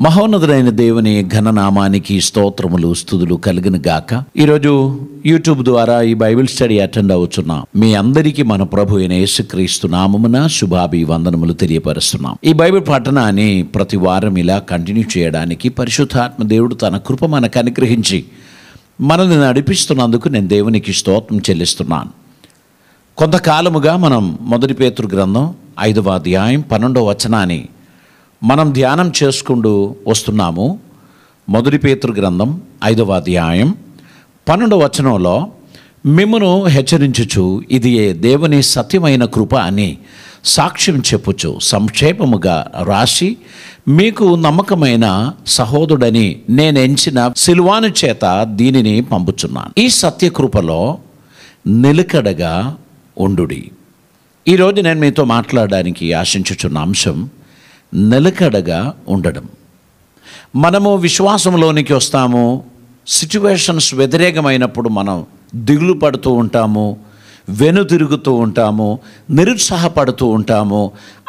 మహోన్నతుడైన దేవుని ఘననామానికి స్తోత్రములు స్తుతులు కలుగును గాక. ఈరోజు యూట్యూబ్ ద్వారా ఈ బైబిల్ స్టడీ అటెండ్ అవుతున్న మీ అందరికీ మన ప్రభు అయిన యేసుక్రీస్తు నామమున శుభాభివందనములు తెలియపరుస్తున్నాం. ఈ బైబిల్ పఠనాన్ని ప్రతి వారం ఇలా కంటిన్యూ చేయడానికి పరిశుద్ధాత్మ దేవుడు తన కృప మనకు అనుగ్రహించి మనల్ని నడిపిస్తున్నందుకు నేను దేవునికి స్తోత్రం చెల్లిస్తున్నాను. కొంతకాలముగా మనం మొదటి పేతురు గ్రంథం 5వ అధ్యాయం 12వ వచనాన్ని మనం ధ్యానం చేసుకుంటూ వస్తున్నాము. మొదటి పేతురు గ్రంథం 5వ అధ్యాయం 12వ వచనంలో మిమ్మును హెచ్చరించుచు ఇది దేవుని సత్యమైన కృప అని సాక్ష్యం చెప్పుచు సంక్షేపముగా రాసి మీకు నమ్మకమైన సహోదరుడని నేను ఎంచిన సిల్వాను చేత దీనిని పంపుచున్నాను. ఈ సత్యకృపలో నిలకడగా ఉండుడి. ఈరోజు నేను మీతో మాట్లాడడానికి ఆశించుచున్న అంశం నిలకడగా ఉండడం. మనము విశ్వాసంలోనికి వస్తాము. సిచ్యువేషన్స్ వ్యతిరేకమైనప్పుడు మనం దిగులు పడుతూ ఉంటాము, వెనుతిరుగుతూ ఉంటాము, నిరుత్సాహపడుతూ ఉంటాము.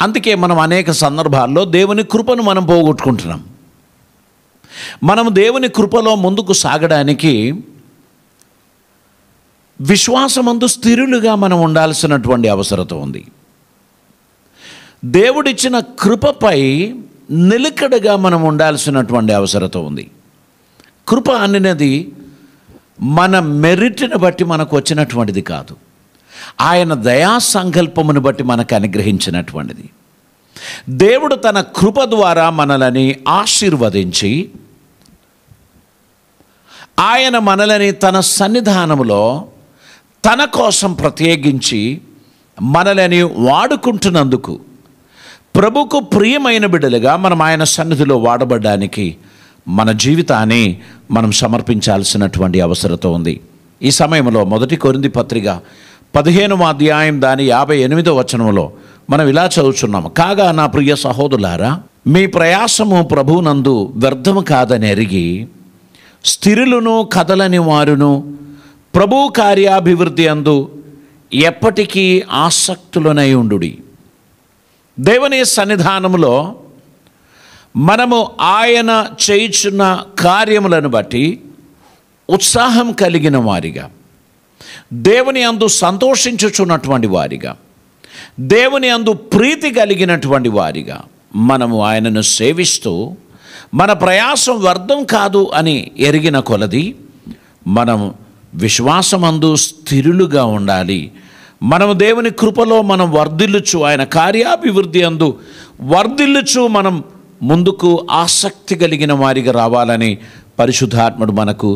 అందుకే మనం అనేక సందర్భాల్లో దేవుని కృపను మనం పోగొట్టుకుంటున్నాం. మనం దేవుని కృపలో ముందుకు సాగడానికి విశ్వాసమందు స్థిరులుగా మనం ఉండాల్సినటువంటి అవసరత ఉంది. దేవుడిచ్చిన కృపపై నిలకడగా మనం ఉండాల్సినటువంటి అవసరత ఉంది. కృప అనేది మన మెరిట్ని బట్టి మనకు వచ్చినటువంటిది కాదు, ఆయన దయా సంకల్పమును బట్టి మనకు అనుగ్రహించినటువంటిది. దేవుడు తన కృప ద్వారా మనలని ఆశీర్వదించి ఆయన మనలని తన సన్నిధానములో తన కోసం ప్రత్యేకించి మనలని వాడుకుంటున్నందుకు ప్రభుకు ప్రియమైన బిడ్డలుగా మనం ఆయన సన్నిధిలో వాడబడడానికి మన జీవితాన్ని మనం సమర్పించాల్సినటువంటి అవసరత ఉంది. ఈ సమయంలో మొదటి కొరింథీ పత్రిక 15వ అధ్యాయం దాని 58వ వచనంలో మనం ఇలా చదువుతున్నాము. కాగా నా ప్రియ సహోదరులారా, మీ ప్రయాసము ప్రభువునందు వ్యర్థము కాదని ఎరిగి స్థిరులను కదలని వారును ప్రభు కార్యాభివృద్ధి అందు ఎప్పటికీ ఆసక్తులనై ఉండుడి. దేవుని సన్నిధానములో మనము ఆయన చేయుచున్న కార్యములను బట్టి ఉత్సాహం కలిగిన వారిగా, దేవుని అందు సంతోషించుచున్నటువంటి వారిగా, దేవుని అందు ప్రీతి కలిగినటువంటి వారిగా మనము ఆయనను సేవిస్తూ మన ప్రయాసం వ్యర్థం కాదు అని ఎరిగిన కొలది మనం విశ్వాసమందు స్థిరులుగా ఉండాలి. మనము దేవుని కృపలో మనం వర్ధిల్లుచు ఆయన కార్యాభివృద్ధి అందు వర్ధిల్లుచు మనం ముందుకు ఆసక్తి కలిగిన వారిగా రావాలని పరిశుద్ధాత్ముడు మనకు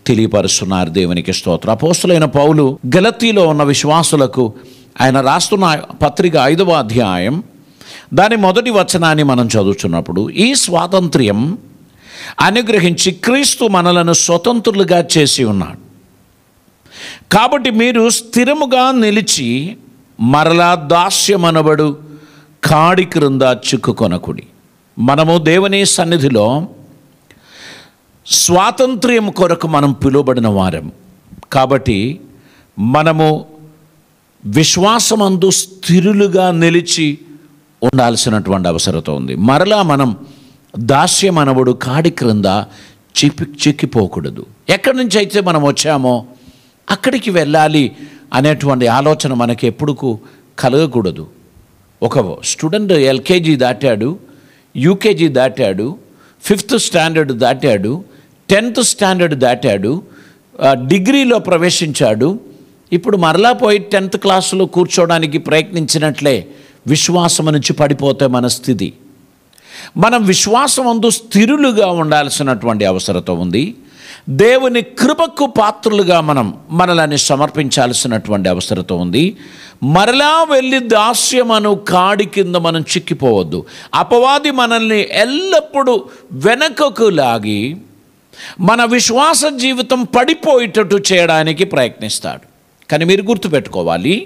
తెలియపరుస్తున్నారు. దేవునికి స్తోత్రం. అపోస్తలుడైన పౌలు గలతీలో ఉన్న విశ్వాసులకు ఆయన రాస్తున్న పత్రిక 5వ అధ్యాయం దాని మొదటి వచనాన్ని మనం చదువుతున్నప్పుడు, ఈ స్వాతంత్ర్యం అనుగ్రహించి క్రీస్తు మనలను స్వతంత్రులుగా చేసి ఉన్నాడు. కాబట్టి మీరు స్థిరముగా నిలిచి మరలా దాస్యమనబడు కాడి క్రింద చిక్కుకొనకుడి. మనము దేవుని సన్నిధిలో స్వాతంత్ర్యం కొరకు మనం పిలువబడిన వారం కాబట్టి మనము విశ్వాసమందు స్థిరులుగా నిలిచి ఉండాల్సినటువంటి అవసరత ఉంది. మరలా మనం దాస్యమనబడు కాడి క్రింద చిక్కిపోకూడదు. ఎక్కడి నుంచి అయితే మనం వచ్చామో అక్కడికి వెళ్ళాలి అనేటువంటి ఆలోచన మనకి ఎప్పుడు కలగకూడదు. ఒక స్టూడెంట్ ఎల్కేజీ దాటాడు, యూకేజీ దాటాడు, 5th స్టాండర్డ్ దాటాడు, 10th స్టాండర్డ్ దాటాడు, డిగ్రీలో ప్రవేశించాడు. ఇప్పుడు మరలా పోయి 10th క్లాసులో కూర్చోవడానికి ప్రయత్నించినట్లే విశ్వాసం నుంచి పడిపోతే మన స్థితి. మనం విశ్వాసమందు స్థిరులుగా ఉండాల్సినటువంటి అవసరత ఉంది. దేవుని కృపకు పాత్రులుగా మనల్ని సమర్పించాల్సినటువంటి అవసరత ఉంది. మరలా వెళ్ళి దాస్యమను కాడి కింద మనం చిక్కిపోవద్దు. అపవాది మనల్ని ఎల్లప్పుడూ వెనకకు లాగి మన విశ్వాస జీవితం పడిపోయేటట్టు చేయడానికి ప్రయత్నిస్తాడు. కానీ మీరు గుర్తుపెట్టుకోవాలి,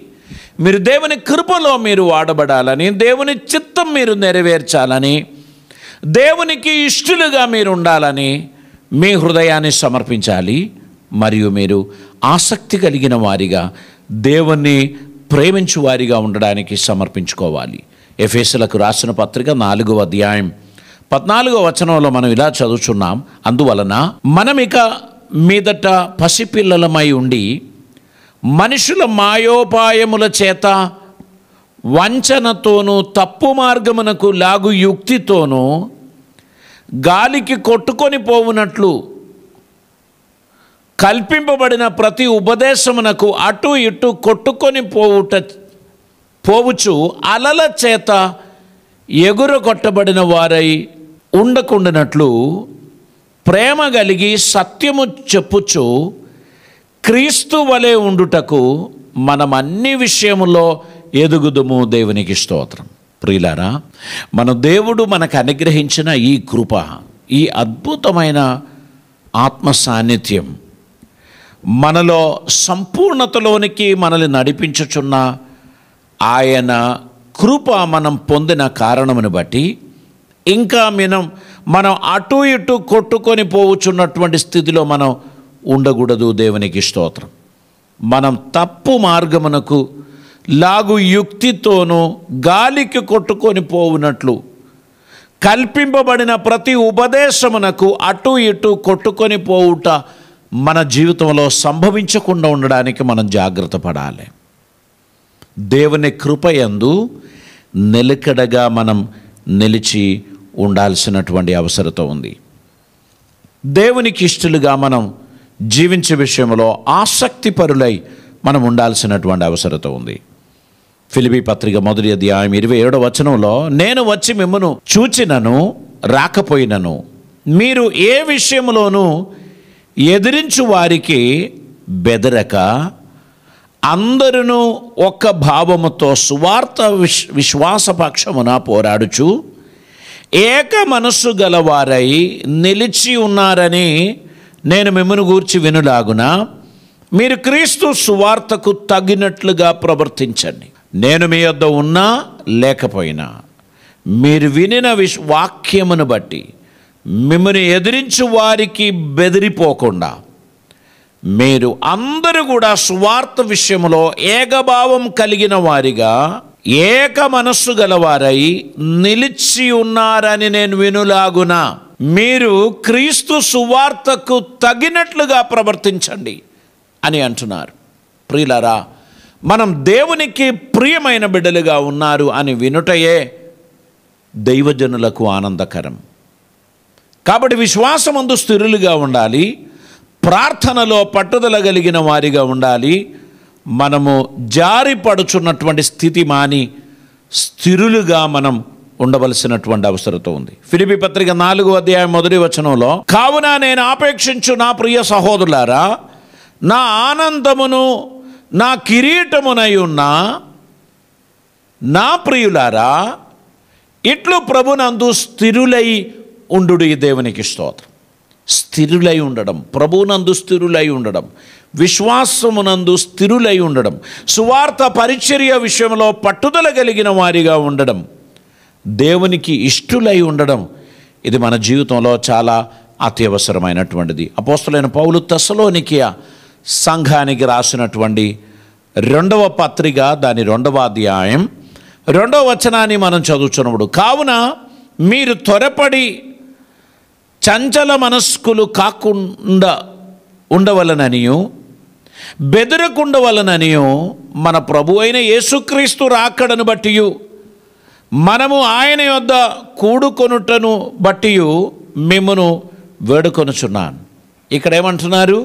మీరు దేవుని కృపలో మీరు వాడబడాలని, దేవుని చిత్తం మీరు నెరవేర్చాలని, దేవునికి ఇష్టలుగా మీరు ఉండాలని మీ హృదయాన్ని సమర్పించాలి. మరియు మీరు ఆసక్తి కలిగిన వారిగా, దేవుణ్ణి ప్రేమించు వారిగా ఉండడానికి సమర్పించుకోవాలి. ఎఫెసీయులకు రాసిన పత్రిక 4వ అధ్యాయం 14వ వచనంలో మనం ఇలా చదువుచున్నాం, అందువలన మనమిక మీదట పసిపిల్లలమై ఉండి మనుషుల మాయోపాయముల చేత వంచనతోనూ తప్పు మార్గమునకు లాగు యుక్తితోనూ గాలికి కొట్టుకొని పోవునట్లు కల్పింపబడిన ప్రతి ఉపదేశమునకు అటు ఇటు కొట్టుకొని పోవుచు అలల చేత ఎగురగొట్టబడిన వారై ఉండకుండానట్లు ప్రేమ కలిగి సత్యము చెప్పుచు క్రీస్తు వలె ఉండుటకు మనం అన్ని విషయములో ఎదుగుదుము. దేవునికి స్తోత్రం. ప్రియులారా, మన దేవుడు మనకు అనుగ్రహించిన ఈ కృప, ఈ అద్భుతమైన ఆత్మ సాన్నిధ్యం మనలో సంపూర్ణతలోనికి మనల్ని నడిపించుచున్న ఆయన కృప మనం పొందిన కారణమును బట్టి ఇంకా మనం అటు ఇటు కొట్టుకొని పోవచ్చున్నటువంటి స్థితిలో మనం ఉండకూడదు. దేవునికి స్తోత్రం. మనం తప్పు మార్గమునకు లాగు యుక్తితోనూ గాలికి కొట్టుకొని పోవునట్లు కల్పింపబడిన ప్రతి ఉపదేశమునకు అటు ఇటు కొట్టుకొని పోవుట మన జీవితంలో సంభవించకుండా ఉండడానికి మనం జాగ్రత్త పడాలి. దేవుని కృపయందు నిలకడగా మనం నిలిచి ఉండాల్సినటువంటి అవసరత ఉంది. దేవునికి ఇష్టలుగా మనం జీవించే విషయంలో ఆసక్తిపరులై మనం ఉండాల్సినటువంటి అవసరత ఉంది. ఫిలిప్పీ పత్రిక 1వ అధ్యాయం 27వ వచనంలో, నేను వచ్చి మిమ్మును చూచినను రాకపోయినను మీరు ఏ విషయంలోనూ ఎదిరించు వారికి బెదరక అందరూ ఒక్క భావముతో సువార్త విశ్వాసపక్షమున పోరాడుచు ఏక మనస్సు గలవారై నిలిచి ఉన్నారని నేను మిమ్మును గూర్చి వినులాగున మీరు క్రీస్తు సువార్తకు తగినట్లుగా ప్రవర్తించండి. నేను మీ యొద్ద ఉన్నా లేకపోయినా మీరు వినిన వాక్యమును బట్టి మిమ్మల్ని ఎదిరించు వారికి బెదిరిపోకుండా మీరు అందరూ కూడా సువార్త విషయంలో ఏకభావం కలిగిన వారిగా ఏక మనస్సు గలవారై నిలిచి ఉన్నారని నేను వినులాగున మీరు క్రీస్తు సువార్తకు తగినట్లుగా ప్రవర్తించండి అని అంటున్నారు. ప్రియులారా, మనం దేవునికి ప్రియమైన బిడ్డలుగా ఉన్నారు అని వినుటయే దైవజనులకు ఆనందకరం. కాబట్టి విశ్వాసమందు స్థిరులుగా ఉండాలి, ప్రార్థనలో పట్టుదల కలిగిన వారిగా ఉండాలి. మనము జారిపడుచున్నటువంటి స్థితి మాని స్థిరులుగా మనం ఉండవలసినటువంటి అవసరత ఉంది. ఫిలిప్పీ పత్రిక 4వ అధ్యాయం 1వ వచనంలో, కావున నేను ఆపేక్షించు నా ప్రియ సహోదరులారా, నా ఆనందమును నా కిరీటమునై ఉన్న నా ప్రియులారా, ఇట్లు ప్రభునందు స్థిరులై ఉండు. దేవునికి స్తోత్రం. స్థిరులై ఉండడం, ప్రభునందు స్థిరులై ఉండడం, విశ్వాసమునందు స్థిరులై ఉండడం, సువార్త పరిచర్య విషయంలో పట్టుదల కలిగిన వారిగా ఉండడం, దేవునికి ఇష్టులై ఉండడం, ఇది మన జీవితంలో చాలా అత్యవసరమైనటువంటిది. అపోస్తలుడైన పౌలు తెస్సలోనికయ సంఘానికి రాసినటువంటి 2వ పత్రిక, దాని 2వ అధ్యాయం 2వ వచనాన్ని మనం చదువుతున్నప్పుడు, కావున మీరు త్వరపడి చంచల మనస్కులు కాకుండా ఉండవలననియు బెదరకుండవలననియు మన ప్రభు అయిన యేసుక్రీస్తు రాకడను బట్టి మనము ఆయన యొద్ద కూడుకొనుటను బట్టి మిమ్మును వేడుకొనుచున్నాను. ఇక్కడ ఏమంటున్నారు?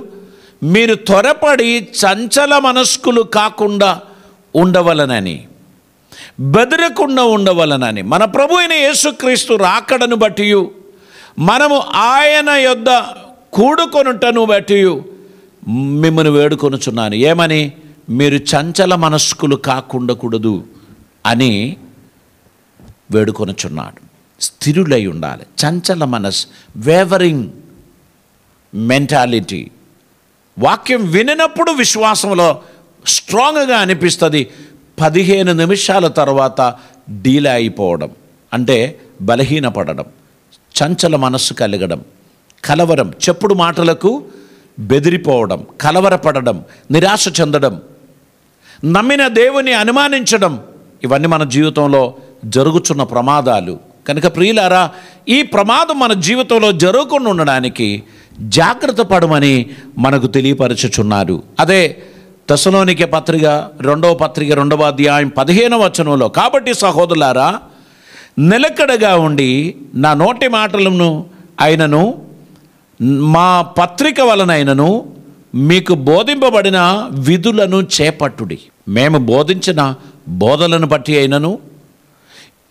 మీరు త్వరపడి చంచల మనస్కులు కాకుండా ఉండవలనని, బెదరకుండా ఉండవలనని, మన ప్రభు అయిన యేసుక్రీస్తు రాకడను బట్టి మనము ఆయన యొద్ద కూడుకొనుటను బట్టి మిమ్మల్ని వేడుకొనుచున్నాను. ఏమని? మీరు చంచల మనస్కులు కాకుండకూడదు అని వేడుకొనుచున్నాడు. స్థిరులై ఉండాలి. చంచల మనస్, వేవరింగ్ మెంటాలిటీ. వాక్యం వినినప్పుడు విశ్వాసంలో స్ట్రాంగ్గా అనిపిస్తుంది. 15 నిమిషాల తర్వాత డీలా అయిపోవడం అంటే బలహీనపడడం, చంచల మనస్సు కలగడం, కలవరం, చెప్పుడు మాటలకు బెదిరిపోవడం, కలవరపడడం, నిరాశ చెందడం, నమ్మిన దేవుని అనుమానించడం, ఇవన్నీ మన జీవితంలో జరుగుతున్న ప్రమాదాలు. కనుక ప్రియులారా, ఈ ప్రమాదం మన జీవితంలో జరగకుండా ఉండడానికి జాగ్రత్త పడమని మనకు తెలియపరచుచున్నారు. అదే తెస్సలోనికే పత్రిక 2వ అధ్యాయం 15వ వచనంలో, కాబట్టి సహోదరులారా, నిలకడగా ఉండి నా నోటి మాటలను అయినను మా పత్రిక వలనైనను మీకు బోధింపబడిన విధులను చేపట్టుడి. మేము బోధించిన బోధలను బట్టి అయినను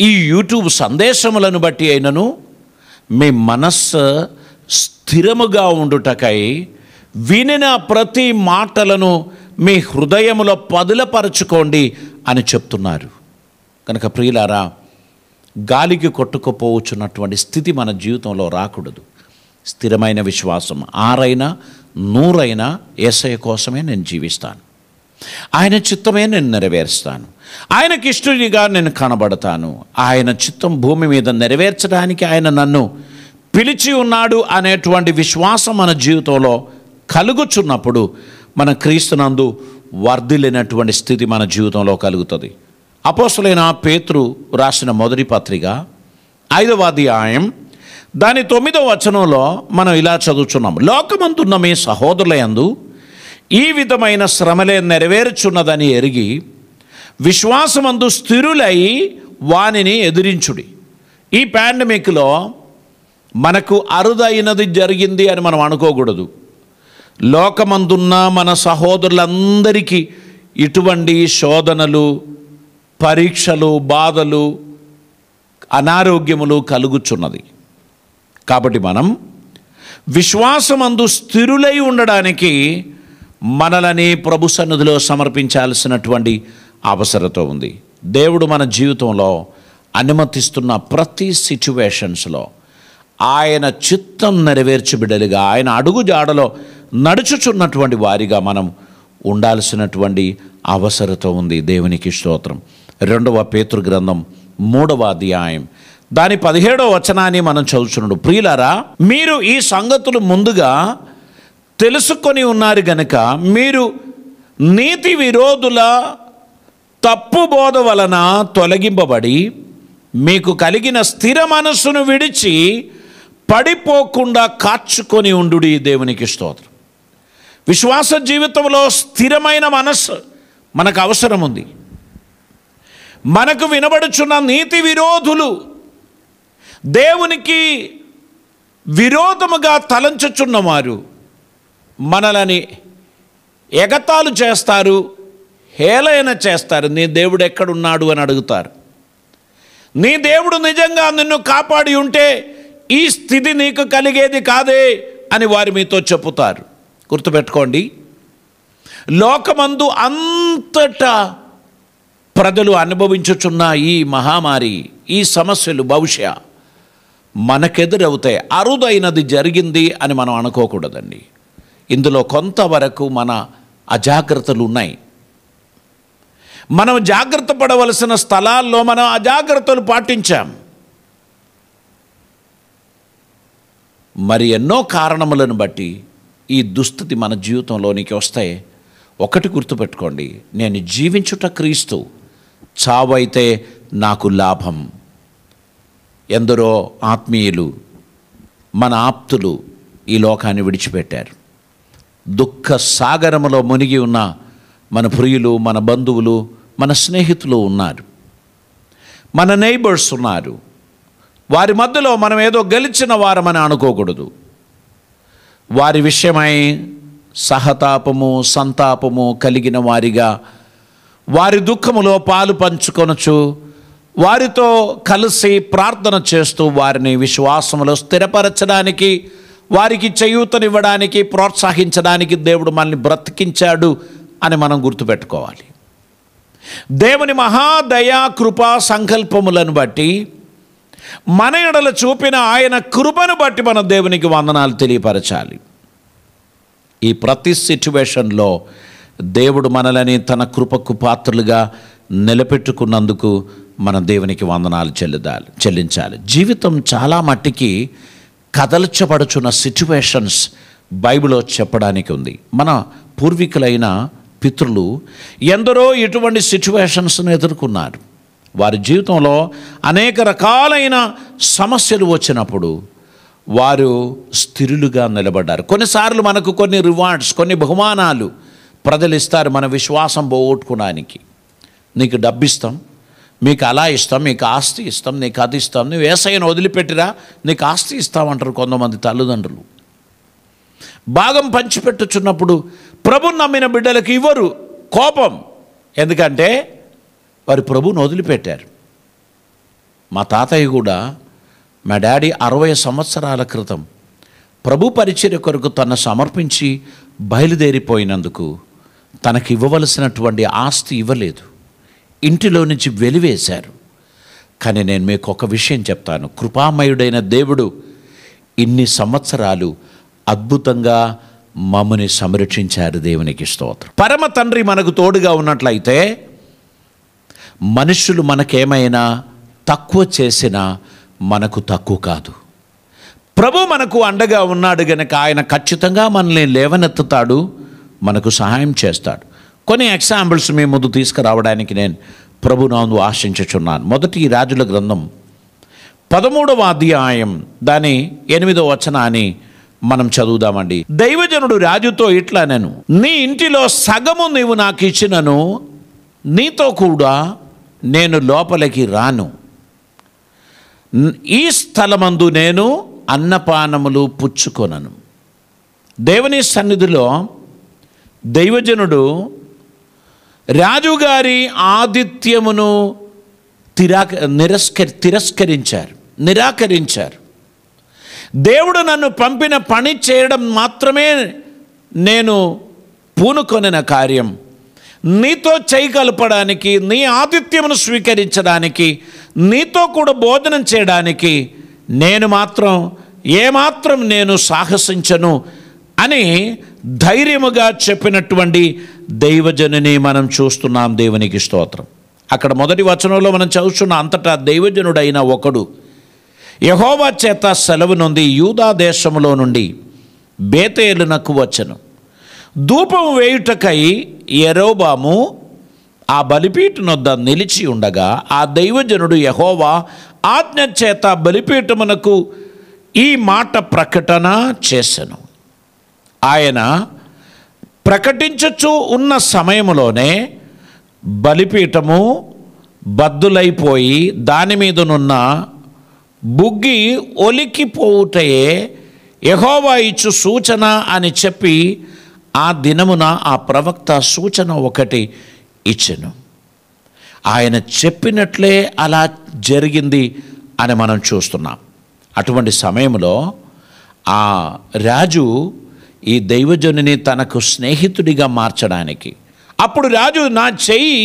ఈ యూట్యూబ్ సందేశములను బట్టి అయినను మీ మనస్సు స్థిరముగా ఉండుటకై వినిన ప్రతి మాటలను మీ హృదయములో పదులపరచుకోండి అని చెప్తున్నారు. కనుక ప్రియులారా, గాలికి కొట్టుకుపోవచ్చున్నటువంటి స్థితి మన జీవితంలో రాకూడదు. స్థిరమైన విశ్వాసం, 6 100 యేసయ్య కోసమే నేను జీవిస్తాను, ఆయన చిత్తమే నేను నెరవేరుస్తాను, ఆయనకి ఇష్టడిగా నేను కనబడతాను, ఆయన చిత్తం భూమి మీద నెరవేర్చడానికి ఆయన నన్ను పిలిచి ఉన్నాడు అనేటువంటి విశ్వాసం మన జీవితంలో కలుగుచున్నప్పుడు మన క్రీస్తునందు వర్ధిల్లినటువంటి స్థితి మన జీవితంలో కలుగుతుంది. అపోస్తలుడైన పేతురు రాసిన మొదటి పత్రిక 5వ అధ్యాయం దాని 9వ వచనంలో మనం ఇలా చదువుచున్నాం. లోకమందున్న మీ సహోదరులయందు ఈ విధమైన శ్రమలే నెరవేర్చున్నదని ఎరిగి విశ్వాసమందు స్థిరులై వానిని ఎదిరించుడి. ఈ పాండమిక్లో మనకు అరుదైనది జరిగింది అని మనం అనుకోకూడదు. లోకమందున్న మన సహోదరులందరికీ ఇటువంటి శోధనలు, పరీక్షలు, బాధలు, అనారోగ్యములు కలుగుచున్నది. కాబట్టి మనం విశ్వాసమందు స్థిరులై ఉండడానికి మనలని ప్రభు సన్నిధిలో సమర్పించాల్సినటువంటి అవసరత ఉంది. దేవుడు మన జీవితంలో అనుమతిస్తున్న ప్రతి సిచ్యువేషన్స్లో ఆయన చిత్తం నెరవేర్చి బిడ్డలుగా, ఆయన అడుగు జాడలో నడుచుచున్నటువంటి వారిగా మనం ఉండాల్సినటువంటి అవసరత ఉంది. దేవునికి స్తోత్రం. 2వ పేతురు గ్రంథం 3వ అధ్యాయం దాని 17వ వచనాన్ని మనం చదువుచున్నాడు. ప్రియులారా, మీరు ఈ సంగతులు ముందుగా తెలుసుకొని ఉన్నారు గనుక మీరు నీతి విరోధుల తప్పు బోధ వలన తొలగింపబడి మీకు కలిగిన స్థిర మనస్సును విడిచి పడిపోకుండా కాచుకొని ఉండుడి. దేవునికి స్తోత్రం. విశ్వాస జీవితంలో స్థిరమైన మనస్సు మనకు అవసరం ఉంది. మనకు వినబడుచున్న నీతి విరోధులు, దేవునికి విరోధముగా తలంచుచున్నవారు మనలని ఎగతాళి చేస్తారు, హేళన చేస్తారు. నీ దేవుడు ఎక్కడున్నాడు అని అడుగుతారు. నీ దేవుడు నిజంగా నిన్ను కాపాడి ఉంటే ఈ స్థితి నీకు కలిగేది కాదే అని వారు మీతో చెప్పుతారు. గుర్తుపెట్టుకోండి, లోకమందు అంతటా ప్రజలు అనుభవించుచున్న ఈ మహమ్మారి, ఈ సమస్యలు బహుశా మనకెదురవుతాయి. అరుదైనది జరిగింది అని మనం అనుకోకూడదండి. ఇందులో కొంతవరకు మన అజాగ్రత్తలు ఉన్నాయి. మనం జాగ్రత్త పడవలసిన స్థలాల్లో మనం అజాగ్రత్తలు పాటించాం. మరి ఎన్నో కారణములను బట్టి ఈ దుస్థితి మన జీవితంలోనికి వస్తాయి. ఒకటి గుర్తుపెట్టుకోండి, నేను జీవించుట క్రీస్తు, చావైతే నాకు లాభం. ఎందరో ఆత్మీయులు, మన ఆప్తులు ఈ లోకాన్ని విడిచిపెట్టారు. దుఃఖ సాగరములో మునిగి ఉన్న మన ప్రియులు, మన బంధువులు, మన స్నేహితులు ఉన్నారు, మన నైబర్స్ ఉన్నారు. వారి మధ్యలో మనం ఏదో గెలిచిన వారమని అనుకోకూడదు. వారి విషయమై సహతాపము, సంతాపము కలిగిన వారిగా వారి దుఃఖములో పాలు పంచుకొనచ్చు, వారితో కలిసి ప్రార్థన చేస్తూ వారిని విశ్వాసములో స్థిరపరచడానికి, వారికి చేయూతనివ్వడానికి, ప్రోత్సహించడానికి దేవుడు మనల్ని బ్రతికించాడు అని మనం గుర్తుపెట్టుకోవాలి. దేవుని మహాదయా కృపా సంకల్పములను బట్టి, మన ఎడల చూపిన ఆయన కృపను బట్టి మనం దేవునికి వందనాలు తెలియపరచాలి. ఈ ప్రతి సిచ్యువేషన్లో దేవుడు మనలని తన కృపకు పాత్రలుగా నిలబెట్టుకున్నందుకు మన దేవునికి వందనాలు చెల్లించాలి. జీవితం చాలా మట్టికి కదల్చబడుచున్న సిచ్యువేషన్స్ బైబిల్లో చెప్పడానికి ఉంది. మన పూర్వీకులైన పితరులు ఎందరో ఇటువంటి సిచ్యువేషన్స్ను ఎదుర్కొన్నారు. వారి జీవితంలో అనేక రకాలైన సమస్యలు వచ్చినప్పుడు వారు స్థిరులుగా నిలబడ్డారు. కొన్నిసార్లు మనకు కొన్ని రివార్డ్స్, కొన్ని బహుమానాలు ప్రజలు ఇస్తారు మన విశ్వాసం పోగొట్టుకోవడానికి. నీకు డబ్బు ఇస్తాం, మీకు అలా ఇస్తాం, మీకు ఆస్తి ఇస్తాం, నీకు అది ఇస్తాం, నువ్వు యేసయ్యను వదిలిపెట్టిరా నీకు ఆస్తి ఇస్తామంటారు కొంతమంది తల్లిదండ్రులు. భాగం పంచిపెట్టుచున్నప్పుడు ప్రభుని నమ్మిన బిడ్డలకు ఇవ్వరు, కోపం. ఎందుకంటే వారు ప్రభుని వదిలిపెట్టారు. మా తాతయ్య కూడా, మా డాడీ 60 సంవత్సరాల క్రితం ప్రభు పరిచర్య కొరకు తను సమర్పించి బయలుదేరిపోయినందుకు తనకి ఇవ్వవలసినటువంటి ఆస్తి ఇవ్వలేదు, ఇంటిలో నుంచి వెలివేశారు. కానీ నేను మీకు ఒక విషయం చెప్తాను, కృపామయుడైన దేవుడు ఇన్ని సంవత్సరాలు అద్భుతంగా మమ్మల్ని సంరక్షించారు. దేవునికి స్తోత్రం. పరమ తండ్రి మనకు తోడుగా ఉన్నట్లయితే మనుషులు మనకేమైనా తక్కువ చేసినా మనకు తక్కువ కాదు. ప్రభు మనకు అండగా ఉన్నాడు గనుక ఆయన ఖచ్చితంగా మనల్ని లేవనెత్తుతాడు, మనకు సహాయం చేస్తాడు. కొన్ని ఎగ్జాంపుల్స్ మీ ముందు తీసుకురావడానికి నేను ప్రభునందు ఆశించుచున్నాను. మొదటి రాజుల గ్రంథం 13వ అధ్యాయం దాని 8వ వచనాన్ని మనం చదువుదామండి. దైవజనుడు రాజుతో ఇట్లా, నేను నీ ఇంటిలో సగము నీవు నాకు ఇచ్చినను నీతో కూడా నేను లోపలికి రాను, ఈ స్థలమందు నేను అన్నపానములు పుచ్చుకొనను. దేవుని సన్నిధిలో దైవజనుడు రాజుగారి ఆతిథ్యమును నిరాకరించారు. దేవుడు నన్ను పంపిన పని చేయడం మాత్రమే నేను పూనుకొనిన కార్యం, నీతో చేయి కలపడానికి, నీ ఆతిథ్యమును స్వీకరించడానికి, నీతో కూడా భోజనం చేయడానికి ఏమాత్రం నేను సాహసించను అని ధైర్యముగా చెప్పినటువంటి దైవజనుని మనం చూస్తున్నాం. దేవునికి స్తోత్రం. అక్కడ మొదటి వచనంలో మనం చదువుతున్న, అంతటా దైవజనుడైన ఒకడు యెహోవా చేత సెలవు నొంది యూదా దేశములో నుండి బేతేలునకు వచ్చెను. ధూపం వేయుటకై యెరోబాము ఆ బలిపీఠనొద్ద నిలిచి ఉండగా ఆ దైవజనుడు యెహోవా ఆజ్ఞ చేత బలిపీఠమునకు ఈ మాట ప్రకటన చేసెను. ఆయన ప్రకటించుచు ఉన్న సమయంలోనే బలిపీఠము బద్దులైపోయి దాని మీదనున్న బుగ్గి ఒలికిపోవుటయే యెహోవా ఇచ్చు సూచన అని చెప్పి ఆ దినమున ఆ ప్రవక్త సూచన ఒకటి ఇచ్చెను. ఆయన చెప్పినట్లే అలా జరిగింది అని మనం చూస్తున్నాం. అటువంటి సమయంలో ఆ రాజు ఈ దైవజనుని తనకు స్నేహితుడిగా మార్చడానికి, అప్పుడు రాజు నా చెయ్యి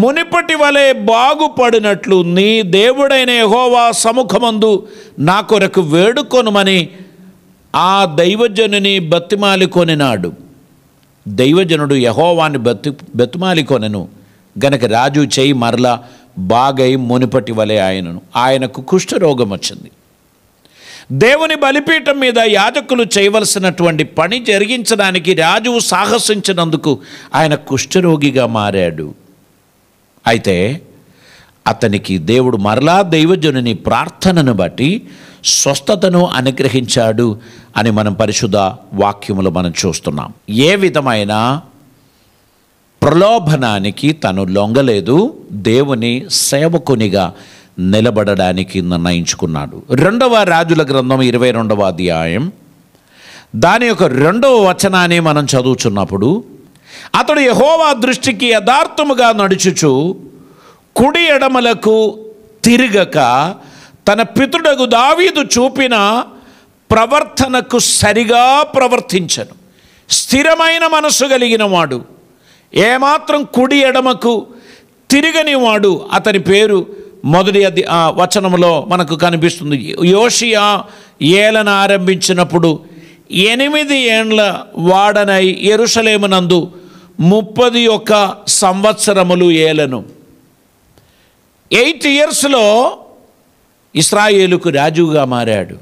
మునిపటి వలె బాగుపడినట్లు నీ దేవుడైన యెహోవా సముఖమందు నా కొరకు వేడుకొనుమని ఆ దైవజనుని బతిమాలికొనినాడు. దైవజనుడు యెహోవాని బతిమాలికొనెను గనక రాజు చెయ్యి మరలా బాగై మునిపటి వలె ఆయనకు కుష్ఠరోగం వచ్చింది. దేవుని బలిపీఠం మీద యాజకులు చేయవలసినటువంటి పని జరిగించడానికి రాజు సాహసించినందుకు ఆయన కుష్ఠరోగిగా మారాడు. అయితే అతనికి దేవుడు మరలా దైవజనుని ప్రార్థనను బట్టి స్వస్థతను అనుగ్రహించాడు అని మనం పరిశుద్ధ వాక్యములో మనం చూస్తున్నాం. ఏ విధమైన ప్రలోభనానికి తను లొంగలేదు, దేవుని సేవకునిగా నిలబడడానికి నిర్ణయించుకున్నాడు. 2వ రాజుల గ్రంథం 22వ అధ్యాయం దాని యొక్క 2వ వచనాన్ని మనం చదువుచున్నప్పుడు, అతడు యెహోవా దృష్టికి యథార్థముగా నడుచుచు కుడి ఎడమలకు తిరగక తన పితరుడగు దావీదు చూపిన ప్రవర్తనకు సరిగా ప్రవర్తించను. స్థిరమైన మనస్సు కలిగిన వాడు, ఏమాత్రం కుడి ఎడమకు తిరగని వాడు. అతని పేరు మొదటి వచనంలో మనకు కనిపిస్తుంది. యోషియా ఏలన ఆరంభించినప్పుడు 8 ఏండ్ల వాడనై యెరూషలేమునందు 31 సంవత్సరములు ఏలను. 8 ఇయర్స్లో ఇశ్రాయేలుకు రాజుగా మారాడు.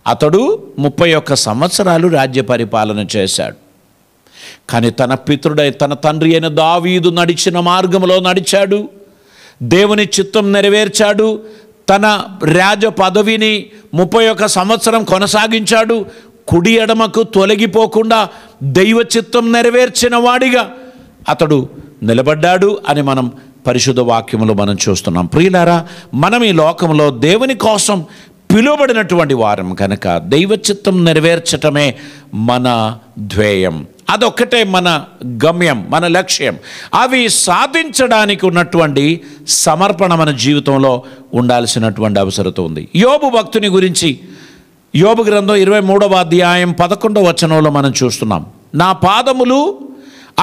అతడు 31 సంవత్సరాలు రాజ్య పరిపాలన చేశాడు. కానీ తన పితరుడై తన తండ్రి అయిన దావీదు నడిచిన మార్గంలో నడిచాడు. దేవుని చిత్తం నెరవేర్చాడు. తన రాజ పదవిని 31 సంవత్సరం కొనసాగించాడు. కుడి ఎడమకు తొలగిపోకుండా దైవ చిత్తం నెరవేర్చిన వాడిగా అతడు నిలబడ్డాడు అని మనం పరిశుద్ధ వాక్యములో మనం చూస్తున్నాం. ప్రియులారా, మనం ఈ లోకంలో దేవుని కోసం పిలువబడినటువంటి వారం కనుక దైవ చిత్తం నెరవేర్చటమే మన ధ్యేయం. అదొక్కటే మన గమ్యం, మన లక్ష్యం. అవి సాధించడానికి ఉన్నటువంటి సమర్పణ మన జీవితంలో ఉండాల్సినటువంటి అవసరం ఉంది. యోబు భక్తుని గురించి యోబు గ్రంథం 23వ అధ్యాయం 11వ వచనంలో మనం చూస్తున్నాం. నా పాదములు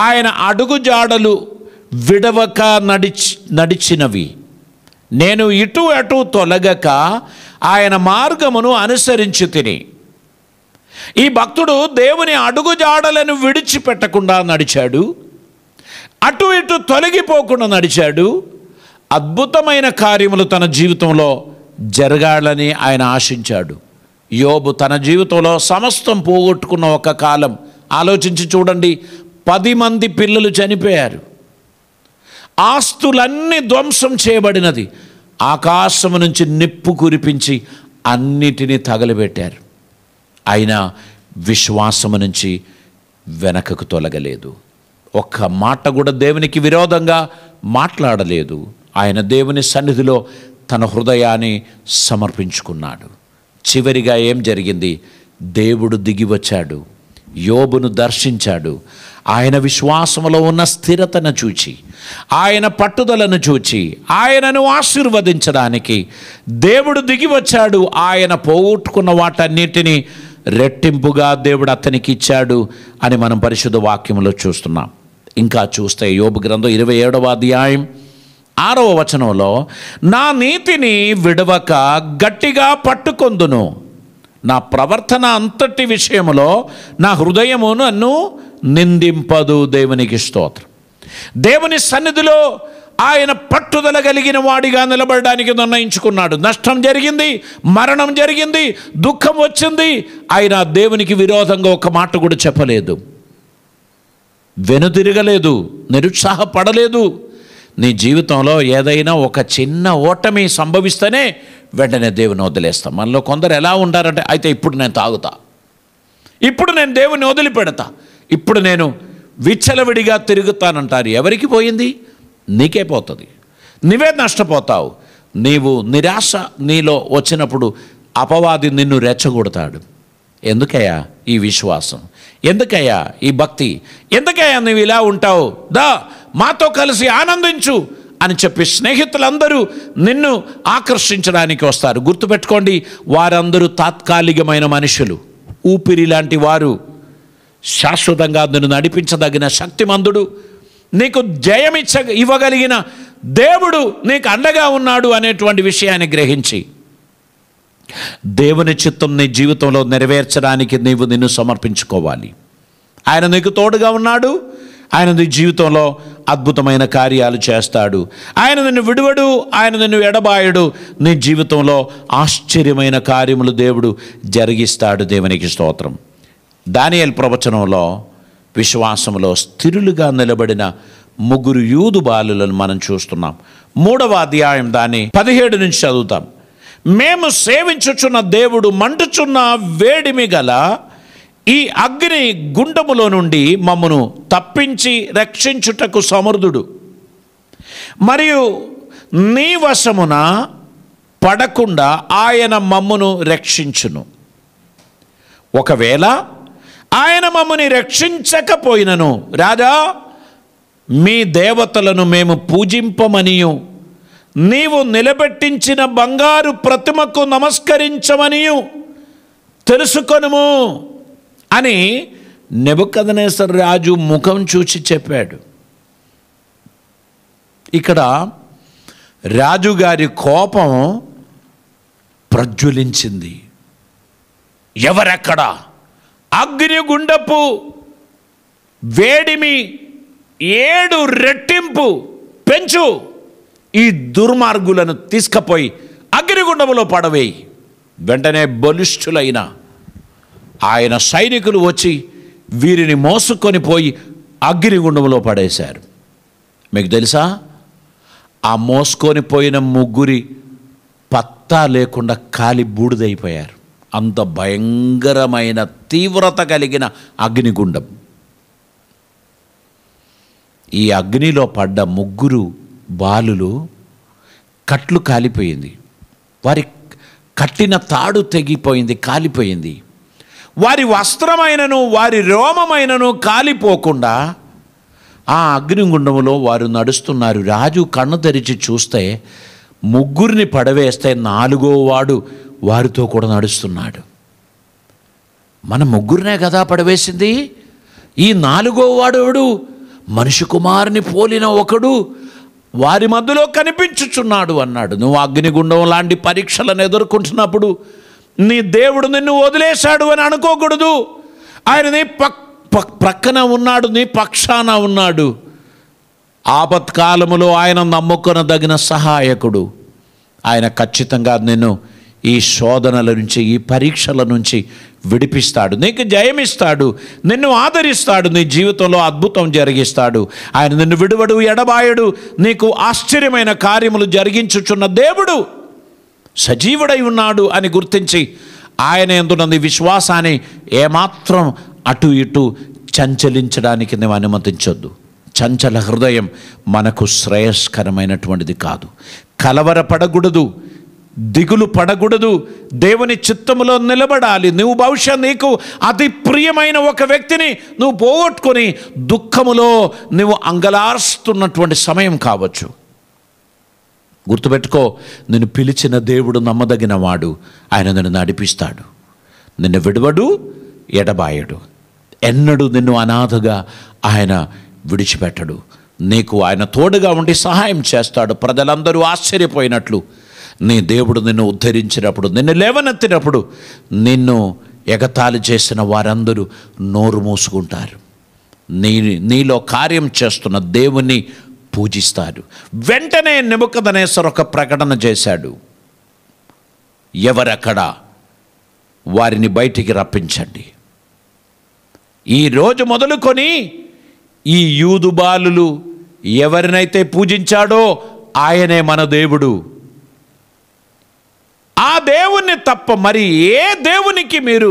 ఆయన అడుగుజాడలు విడవక నడిచినవి, నేను ఇటు అటు తొలగక ఆయన మార్గమును అనుసరించి తిని. ఈ భక్తుడు దేవుని అడుగుజాడలను విడిచిపెట్టకుండా నడిచాడు, అటు ఇటు తొలగిపోకుండా నడిచాడు. అద్భుతమైన కార్యములు తన జీవితంలో జరగాలని ఆయన ఆశించాడు. యోబు తన జీవితంలో సమస్తం పోగొట్టుకున్న ఒక కాలం ఆలోచించి చూడండి. 10 మంది పిల్లలు చనిపోయారు, ఆస్తులన్నీ ధ్వంసం చేయబడినది, ఆకాశము నుంచి నిప్పు కురిపించి అన్నిటినీ తగలబెట్టారు. అయినా విశ్వాసము నుంచి వెనకకు తొలగలేదు. ఒక్క మాట కూడా దేవునికి విరోధంగా మాట్లాడలేదు. ఆయన దేవుని సన్నిధిలో తన హృదయాన్ని సమర్పించుకున్నాడు. చివరిగా ఏం జరిగింది? దేవుడు దిగి వచ్చాడు, యోబును దర్శించాడు. ఆయన విశ్వాసములో ఉన్న స్థిరతను చూచి, ఆయన పట్టుదలను చూచి, ఆయనను ఆశీర్వదించడానికి దేవుడు దిగి వచ్చాడు. ఆయన పోగొట్టుకున్న వాటన్నిటినీ రెట్టింపుగా దేవుడు అతనికి ఇచ్చాడు అని మనం పరిశుద్ధ వాక్యంలో చూస్తున్నాం. ఇంకా చూస్తే యోబు గ్రంథం 27వ అధ్యాయం 6వ వచనంలో, నా నీతిని విడవక గట్టిగా పట్టుకొందును, నా ప్రవర్తన అంతటి విషయములో నా హృదయము నన్ను నిందింపదు. దేవునికి స్తోత్రం. దేవుని సన్నిధిలో ఆయన పట్టుదల కలిగిన వాడిగా నిలబడడానికి నిర్ణయించుకున్నాడు. నష్టం జరిగింది, మరణం జరిగింది, దుఃఖం వచ్చింది, ఆయన దేవునికి విరోధంగా ఒక మాట కూడా చెప్పలేదు, వెనుతిరగలేదు, నిరుత్సాహపడలేదు. నీ జీవితంలో ఏదైనా ఒక చిన్న ఓటమి సంభవిస్తేనే వెంటనే దేవుని వదిలేస్తాం. మనలో కొందరు ఎలా ఉంటారంటే, అయితే ఇప్పుడు నేను తాగుతా, ఇప్పుడు నేను దేవుని వదిలిపెడతా, ఇప్పుడు నేను విచ్చలవిడిగా తిరుగుతానంటారు. ఎవరికి పోయింది? నీకే పోతుంది, నువ్వే నష్టపోతావు. నీవు నిరాశ నీలో వచ్చినప్పుడు అపవాది నిన్ను రెచ్చగొడతాడు. ఎందుకయ్యా ఈ విశ్వాసం, ఎందుకయ్యా ఈ భక్తి, ఎందుకయ్యా నువ్వు ఇలా ఉంటావు, దా మాతో కలిసి ఆనందించు అని చెప్పి స్నేహితులందరూ నిన్ను ఆకర్షించడానికి వస్తారు. గుర్తుపెట్టుకోండి, వారందరూ తాత్కాలికమైన మనుషులు, ఊపిరి లాంటి వారు. శాశ్వతంగా నిన్ను నడిపించదగిన శక్తిమంతుడు, నీకు జయం ఇవ్వగలిగిన దేవుడు నీకు అండగా ఉన్నాడు అనేటువంటి విషయాన్ని గ్రహించి దేవుని చిత్తం నీ జీవితంలో నెరవేర్చడానికి నీవు నిన్ను సమర్పించుకోవాలి. ఆయన నీకు తోడుగా ఉన్నాడు, ఆయన నీ జీవితంలో అద్భుతమైన కార్యాలు చేస్తాడు. ఆయన నిన్ను విడువడు, ఆయన నిన్ను ఎడబాయడు. నీ జీవితంలో ఆశ్చర్యమైన కార్యములు దేవుడు జరిగిస్తాడు. దేవునికి స్తోత్రం. దానియేలు ప్రవచనంలో విశ్వాసంలో స్థిరులుగా నిలబడిన 3 యూదు బాలులను మనం చూస్తున్నాం. 3వ అధ్యాయం దాన్ని 17 నుంచి చదువుతాం. మేము సేవించుచున్న దేవుడు మండుచున్న వేడిమి గల ఈ అగ్ని గుండములో నుండి మమ్మను తప్పించి రక్షించుటకు సమర్థుడు, మరియు నీ వశమున పడకుండా ఆయన మమ్మను రక్షించును. ఒకవేళ ఆయన మమ్మని రక్షించకపోయినను, రాజా మీ దేవతలను మేము పూజింపమనియు నీవు నిలబెట్టించిన బంగారు ప్రతిమకు నమస్కరించమనియు తెలుసుకొనుము అని నెబుకద్నెజర్ రాజు ముఖం చూచి చెప్పాడు. ఇక్కడ రాజుగారి కోపం ప్రజ్వలించింది. ఎవరెక్కడ? అగ్నిగుండపు వేడిమి 7 రెట్టింపు పెంచు, ఈ దుర్మార్గులను తీసుకుపోయి అగ్నిగుండములో పడవేయి. వెంటనే బలిష్ఠులైన ఆయన సైనికులు వచ్చి వీరిని మోసుకొని పోయి అగ్నిగుండంలో పడేశారు. మీకు తెలుసా, ఆ మోసుకొని పోయిన ముగ్గురి పత్తా లేకుండా కాలి బూడిదైపోయారు. అంత భయంకరమైన తీవ్రత కలిగిన అగ్నిగుండం. ఈ అగ్నిలో పడ్డ ముగ్గురు బాలులు కట్లు కాలిపోయింది. వారి కట్టిన తాడు తెగిపోయింది, కాలిపోయింది. వారి వస్త్రమైనను వారి రోమమైనను కాలిపోకుండా ఆ అగ్నిగుండములో వారు నడుస్తున్నారు. రాజు కన్ను తెరిచి చూస్తే ముగ్గురిని పడవేస్తే నాలుగో వాడు వారితో కూడా నడుస్తున్నాడు. మన ముగ్గురినే కదా పడవేసింది, ఈ నాలుగో వాడు ఎవడు? మనిషి కుమారుని పోలిన ఒకడు వారి మధ్యలో కనిపించుచున్నాడు అన్నాడు. నువ్వు అగ్నిగుండం లాంటి పరీక్షలను ఎదుర్కొంటున్నప్పుడు నీ దేవుడు నిన్ను వదిలేశాడు అని అనుకోకూడదు. ఆయన నీ ప్రక్కన ఉన్నాడు, నీ పక్షాన ఉన్నాడు. ఆపత్కాలములో ఆయన నమ్ముకొనదగిన సహాయకుడు. ఆయన ఖచ్చితంగా నిన్ను ఈ శోధనల నుంచి, ఈ పరీక్షల నుంచి విడిపిస్తాడు, నీకు జయమిస్తాడు, నిన్ను ఆదరిస్తాడు, నీ జీవితంలో అద్భుతం జరిగిస్తాడు. ఆయన నిన్ను విడువడు, ఎడబాయడు. నీకు ఆశ్చర్యమైన కార్యములు జరిగించుచున్న దేవుడు సజీవుడై ఉన్నాడు అని గుర్తించి ఆయన యందున్న విశ్వాసాన్ని ఏమాత్రం అటు ఇటు చంచలించడానికి నువ్వు అనుమతించొద్దు. చంచల హృదయం మనకు శ్రేయస్కరమైనటువంటిది కాదు. కలవరపడకూడదు, దిగులు పడకూడదు. దేవుని చిత్తములో నిలబడాలి. నువ్వు బహుశా నీకు అతి ప్రియమైన ఒక వ్యక్తిని నువ్వు పోగొట్టుకొని దుఃఖములో నువ్వు అంగలారుస్తున్నటువంటి సమయం కావచ్చు. గుర్తుపెట్టుకో, నిన్ను పిలిచిన దేవుడు నమ్మదగిన వాడు. ఆయన నిన్ను నడిపిస్తాడు, నిన్ను విడవడు, ఎడబాయడు. ఎన్నడూ నిన్ను అనాథగా ఆయన విడిచిపెట్టడు. నీకు ఆయన తోడుగా ఉండి సహాయం చేస్తాడు. ప్రజలందరూ ఆశ్చర్యపోయినట్లు నీ దేవుడు నిన్ను ఉద్ధరించినప్పుడు, నిన్ను లేవనెత్తినప్పుడు నిన్ను ఎగతాళి చేసిన వారందరూ నోరు మూసుకుంటారు. నీలో కార్యం చేస్తున్న దేవుణ్ణి పూజిస్తారు. వెంటనే నెబుకద్నెజరు ఒక ప్రకటన చేశాడు. ఎవరక్కడ? వారిని బయటికి రప్పించండి. ఈ రోజు మొదలుకొని ఈ యూదు బాలులు ఎవరినైతే పూజించాడో ఆయనే మన దేవుడు. ఆ దేవుణ్ణి తప్ప మరి ఏ దేవునికి మీరు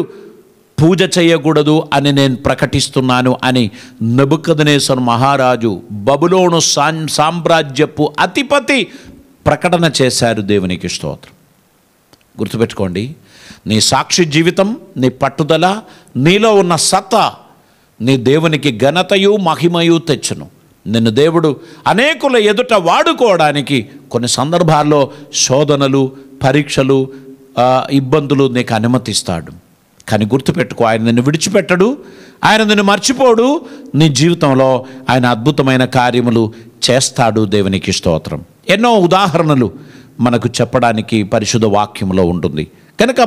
పూజ చేయకూడదు అని నేను ప్రకటిస్తున్నాను అని నెబుకద్నెజరు మహారాజు, బబులోను సామ్రాజ్యపు అధిపతి ప్రకటన చేశారు. దేవునికి స్తోత్రం. గుర్తుపెట్టుకోండి, నీ సాక్షి జీవితం, నీ పట్టుదల, నీలో ఉన్న సత్తా నీ దేవునికి ఘనతయు మహిమయు తెచ్చును. నిన్ను దేవుడు అనేకుల ఎదుట వాడుకోవడానికి కొన్ని సందర్భాల్లో శోధనలు, పరీక్షలు, ఇబ్బందులు నీకు అనుమతిస్తాడు. కానీ గుర్తుపెట్టుకో, ఆయన నిన్ను విడిచిపెట్టడు, ఆయన నిన్ను మర్చిపోడు. నీ జీవితంలో ఆయన అద్భుతమైన కార్యములు చేస్తాడు. దేవునికి స్తోత్రం. ఎన్నో ఉదాహరణలు మనకు చెప్పడానికి పరిశుద్ధ వాక్యంలో ఉంటుంది. కనుక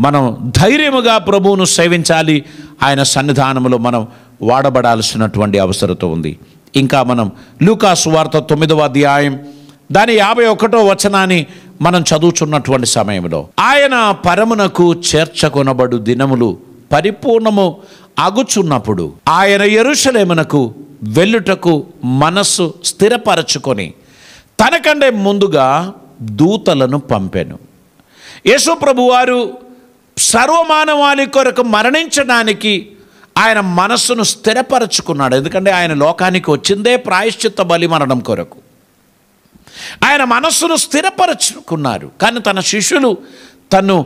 మనం ధైర్యముగా ప్రభువును సేవించాలి. ఆయన సన్నిధానములో మనం వాడబడాల్సినటువంటి అవసరత ఉంది. ఇంకా మనం లూకా సువార్త 9వ అధ్యాయం దాని 51వ వచనాన్ని మనం చదువుచున్నటువంటి సమయంలో, ఆయన పరమునకు చేర్చకొనబడు దినములు పరిపూర్ణము అగుచున్నప్పుడు ఆయన యెరూషలేమునకు వెళ్ళుటకు మనస్సు స్థిరపరచుకొని తనకంటే ముందుగా దూతలను పంపెను. యేసు ప్రభువారు సర్వమానవాళి కొరకు మరణించడానికి ఆయన మనస్సును స్థిరపరచుకున్నాడు. ఎందుకంటే ఆయన లోకానికి వచ్చిందే ప్రాయశ్చిత్త బలి మరణం కొరకు. ఆయన మనస్సును స్థిరపరచుకున్నారు. కానీ తన శిష్యులు తను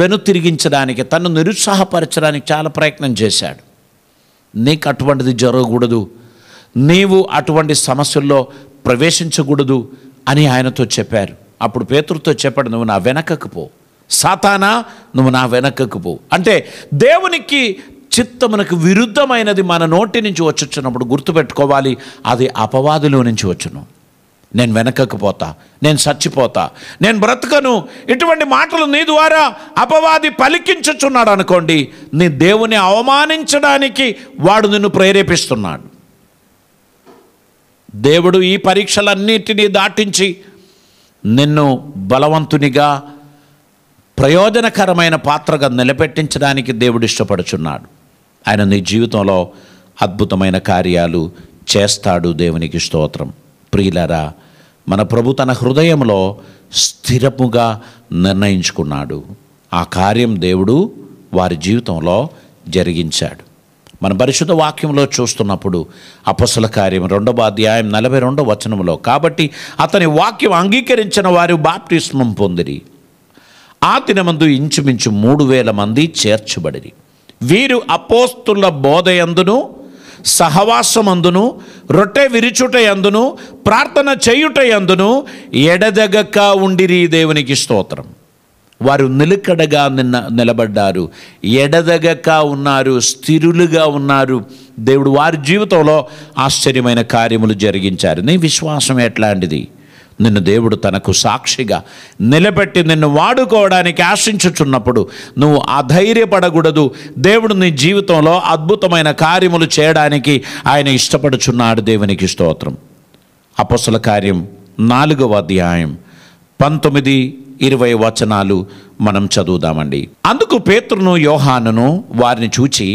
వెనుతిరిగించడానికి, తను నిరుత్సాహపరచడానికి చాలా ప్రయత్నం చేశాడు. నీకు అటువంటిది జరగకూడదు, నీవు అటువంటి సమస్యల్లో ప్రవేశించకూడదు అని ఆయనతో చెప్పారు. అప్పుడు పేతురుతో చెప్పాడు, నువ్వు నా వెనకకు పో, సాతానా నువ్వు నా వెనకకు పో. అంటే దేవునికి చిత్తమునకు విరుద్ధమైనది మన నోటి నుంచి వచ్చుచున్నప్పుడు గుర్తుపెట్టుకోవాలి, అది అపవాదిలో నుంచి వచ్చును. నేను వెనకకు పోతా, నేను చచ్చిపోతా, నేను బ్రతకను, ఇటువంటి మాటలు నీ ద్వారా అపవాది పలికించుచున్నాడు అనుకోండి, నీ దేవుని అవమానించడానికి వాడు నిన్ను ప్రేరేపిస్తున్నాడు. దేవుడు ఈ పరీక్షలన్నిటినీ దాటించి నిన్ను బలవంతునిగా, ప్రయోజనకరమైన పాత్రగా నిలబెట్టించడానికి దేవుడు ఇష్టపడుచున్నాడు. ఆయన నీ జీవితంలో అద్భుతమైన కార్యాలు చేస్తాడు. దేవునికి స్తోత్రం. ప్రియులారా, మన ప్రభు తన హృదయంలో స్థిరముగా నిర్ణయించుకున్నాడు. ఆ కార్యం దేవుడు వారి జీవితంలో జరిగించాడు. మన పరిశుద్ధ వాక్యంలో చూస్తున్నప్పుడు అపొస్తల కార్యం 2వ అధ్యాయం 42వ వచనంలో, కాబట్టి అతని వాక్యం అంగీకరించిన వారు బాప్తిస్మం పొందిరి. ఆ దినమందు ఇంచుమించు 3000 మంది చేర్చబడిరి. వీరు అపోస్తుల బోధయందును, సహవాసమందును, రొట్టె విరుచుటయందును, ప్రార్థన చేయుటయందును ఎడదెగక ఉండిరి. దేవునికి స్తోత్రం. వారు నిలకడగా నిలబడ్డారు, ఎడదెగక ఉన్నారు, స్థిరులుగా ఉన్నారు. దేవుడు వారి జీవితంలో ఆశ్చర్యమైన కార్యములు జరిగించారు. నీ విశ్వాసం ఎట్లాంటిది? నిన్ను దేవుడు తనకు సాక్షిగా నిలబెట్టి నిన్ను వాడుకోవడానికి ఆశించుచున్నప్పుడు నువ్వు అధైర్యపడకూడదు. దేవుడు నీ జీవితంలో అద్భుతమైన కార్యములు చేయడానికి ఆయన ఇష్టపడుచున్నాడు. దేవునికి స్తోత్రం. అపొస్తల కార్యం 4వ అధ్యాయం 19-20 వచనాలు మనం చదువుదామండి. అందుకు పేతురును యోహానును వారిని చూచి,